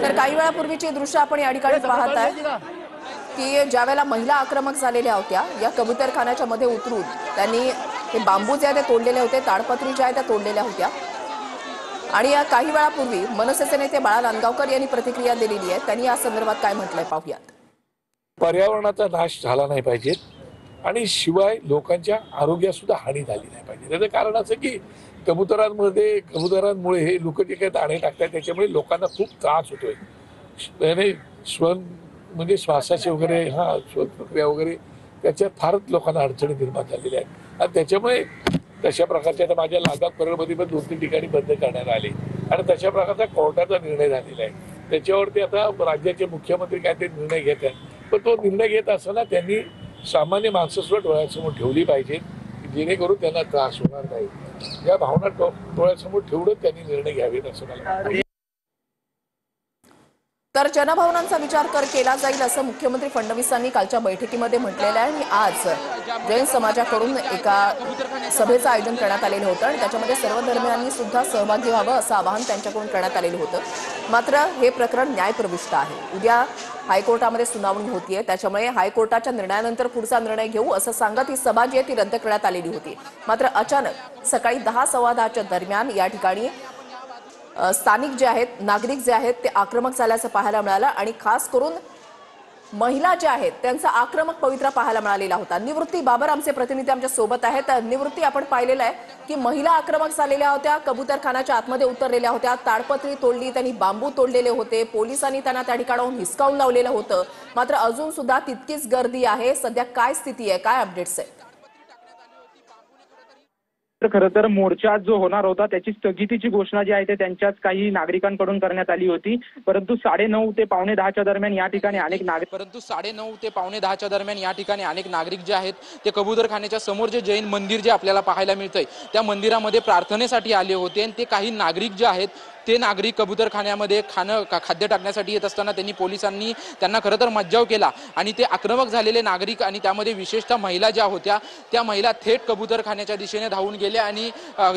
तर काही वेळापूर्वीचे दृश्य आपण या ठिकाणी पाहताय की ज्यावेळेला महिला आक्रमक झालेल्या होत्या या कबूतरखान्याच्या मध्ये उतरून त्यांनी हे बांबू जे आहे ते तोडलेले होते, ताडपत्री ज्या आहेत त्या तोडलेल्या होत्या। आणि या काही वेळापूर्वी मनसेचे नेते बाळा नांदगावकर यांनी प्रतिक्रिया दिलेली आहे। त्यांनी या संदर्भात काय म्हटलंय पाहूयात। पर्यावरणाचा नाश झाला नाही पाहिजे आणि शिवाय लोकांच्या आरोग्यास सुद्धा हानी झाली नाही पाहिजे। त्याचं कारण असं की कबुतरांमुळे हे लोक जे काही दाणे टाकतात त्याच्यामुळे लोकांना खूप त्रास होतोय। म्हणजे श्वासाचे वगैरे श्वासप्रक्रिया वगैरे त्याच्यात फारच लोकांना अडचणी निर्माण झालेल्या आहेत आणि त्याच्यामुळे तशा प्रकारच्या आता माझ्या लालबाग परळमध्ये पण 2-3 ठिकाणी बंद करण्यात आले आणि तशा प्रकारचा कोर्टाचा निर्णय झालेला आहे। त्याच्यावरती आता राज्याचे मुख्यमंत्री काय ते निर्णय घेत आहेत, पण तो निर्णय घेत असताना त्यांनी सामान्य माणसासुद्धा डोळ्यासमोर ठेवली पाहिजे जेणेकरून त्यांना त्रास होणार नाही। या भावना डोळ्यासमोर ठेवूनच त्यांनी निर्णय घ्यावेत असं मला वाटतं। तर जनभावनांचा विचार केला जाईल असं मुख्यमंत्री फडणवीसांनी कालच्या बैठकीमध्ये म्हटलेलं आहे। आणि आज जैन समाजाकडून एका सभेचं आयोजन करण्यात आलेलं होतं आणि त्याच्यामध्ये सर्व धर्मियांनी सुद्धा सहभागी व्हावं असं आवाहन त्यांच्याकडून करण्यात आलेलं होतं। मात्र हे प्रकरण न्यायप्रविष्ट आहे। उद्या हायकोर्टामध्ये सुनावणी होतीये, त्याच्यामुळे हायकोर्टाच्या निर्णयानंतर पुढचा निर्णय घेऊ असं सांगत ही सभा जी आहे ती रद्द करण्यात आलेली होती। मात्र अचानक सकाळी 10-10:15च्या दरम्यान या ठिकाणी स्थानिक जे आहेत नागरिक जे आहेत ते आक्रमक झाल्याचं पाहायला मिळालं आणि खास करून महिला ज्या आहेत त्यांचा आक्रमक पवित्रा पाहायला मिळालेला होता। निवृत्ती बाबर आमचे प्रतिनिधी आमच्या सोबत आहेत। निवृत्ती, आपण पाहिलेलं आहे की महिला आक्रमक झालेल्या होत्या, कबूतरखान्याच्या आतमध्ये उतरलेल्या होत्या, ताडपत्री तोडली, त्यांनी बांबू तोडलेले होते, पोलिसांनी त्यांना त्या ठिकाणाहून हिसकावून लावलेलं होतं। मात्र अजून सुद्धा तितकीच गर्दी आहे। सध्या काय स्थिती आहे, काय अपडेट्स आहेत? खरं तर मोर्चा जो होणार होता त्याची स्थगितीची घोषणा जी आहे ते त्यांच्याच काही नागरिकांकडून करण्यात आली होती, परंतु 9:30 ते 9:45च्या दरम्यान या ठिकाणी अनेक नागरिक जे आहेत ते कबूतरखान्याच्या समोर जे जैन मंदिर जे आपल्याला पाहायला मिळतंय त्या मंदिरामध्ये प्रार्थनेसाठी आले होते आणि ते काही नागरिक जे आहेत ते नागरिक कबूतरखान्यामध्ये खाद्य टाकण्यासाठी येत असताना पोलिसांनी त्यांना खरं तर मज्जाव केला आणि ते आक्रमक झालेले नागरिक आणि त्यामध्ये विशेषतः महिला ज्या होत्या त्या महिला थेट कबूतरखान्याच्या दिशेने धावून गेल्या आणि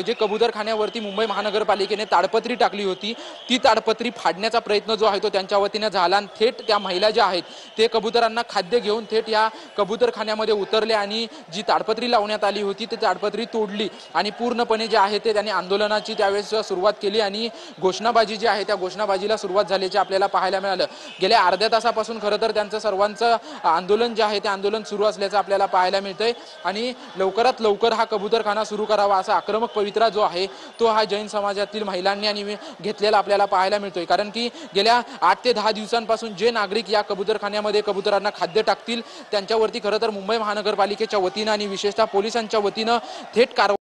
जे कबूतरखान्यावरती मुंबई महानगरपालिकेने ताडपत्री टाकली होती ती ताडपत्री फाडण्याचा प्रयत्न जो आहे तो त्यांच्या वतीने झाला आणि थेट त्या महिला ज्या आहेत ते कबूतरांना खाद्य घेऊन थेट या कबूतरखान्यामध्ये उतरले आणि जी ताडपत्री लावण्यात आली होती ती ताडपत्री तोडली आणि पूर्णपणे जे आहे ते त्यांनी आंदोलनाची त्यावेळेस सुरुवात केली आणि घोषणाबाजी जी आहे त्या घोषणाबाजीला सुरुवात झाल्याचे आपल्याला पाहायला मिळालं। गेल्या अर्ध्या तासापासून खरं तर त्यांचं सर्वांचं आंदोलन जे आहे ते आंदोलन सुरू असल्याचं आपल्याला पाहायला मिळतंय आणि लवकरात लवकर हा कबूतरखाना सुरू करावा असा आक्रमक पवित्रा जो आहे तो हा जैन समाजातील महिलांनी आणि घेतलेला आपल्याला पाहायला मिळतोय। कारण की गेल्या 8 ते 10 दिवसांपासून जे नागरिक या कबूतरखान्यामध्ये कबूतरांना खाद्य टाकतील त्यांच्यावरती खरं तर मुंबई महानगरपालिकेच्या वतीनं आणि विशेषतः पोलिसांच्या वतीनं थेट कारवाई